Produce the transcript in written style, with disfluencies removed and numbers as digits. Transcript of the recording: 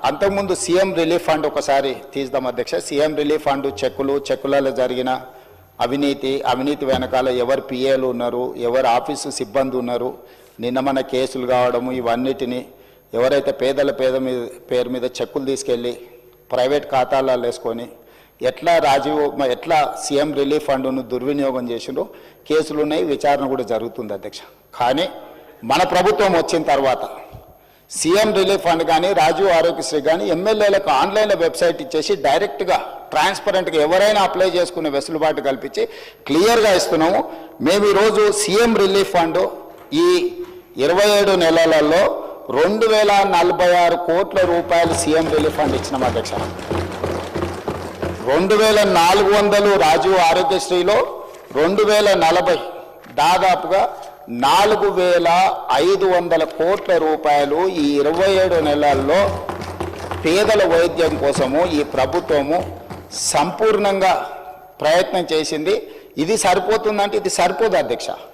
అంతకుముందు CM relief fund ఒకసారి తీద్దాం అధ్యక్ష. సీఎం రిలీఫ్ ఫండ్ చెక్కులలో జరిగిన అవినీతి వెనకాల ఎవరు పిఏలు ఉన్నారు, ఎవరు ఆఫీసు సిబ్బంది ఉన్నారు, నిన్న మన కేసులు కావడము, ఇవన్నిటిని ఎవరైతే పేద పేరు మీద చెక్కులు తీసుకెళ్ళి ప్రైవేట్ ఖాతాలలో వేసుకొని ఎట్లా సీఎం రిలీఫ్ ఫండ్ను దుర్వినియోగం చేసిండ్రో కేసులు ఉన్నాయి, విచారణ కూడా జరుగుతుంది అధ్యక్ష. కానీ మన ప్రభుత్వం వచ్చిన తర్వాత సీఎం రిలీఫ్ ఫండ్ కానీ రాజీవ్ ఆరోగ్యశ్రీ కానీ ఎమ్మెల్యేలకు ఆన్లైన్లో వెబ్సైట్ ఇచ్చేసి డైరెక్ట్గా ట్రాన్స్పరెంట్గా ఎవరైనా అప్లై చేసుకునే వెసులుబాటు కల్పించి క్లియర్గా ఇస్తున్నాము. మేము ఈరోజు సీఎం రిలీఫ్ ఫండ్ ఈ 27 నెలలలో 2046 కోట్ల రూపాయలు సీఎం రిలీఫ్ ఫండ్ ఇచ్చినాం అధ్యక్ష. 2400 రాజీవ్ ఆరోగ్యశ్రీలో 2040 దాదాపుగా 4500 కోట్ల రూపాయలు ఈ 27 నెలల్లో పేదల వైద్యం కోసము ఈ ప్రభుత్వము సంపూర్ణంగా ప్రయత్నం చేసింది. ఇది సరిపోతుందంటే ఇది సరిపోదు అధ్యక్ష.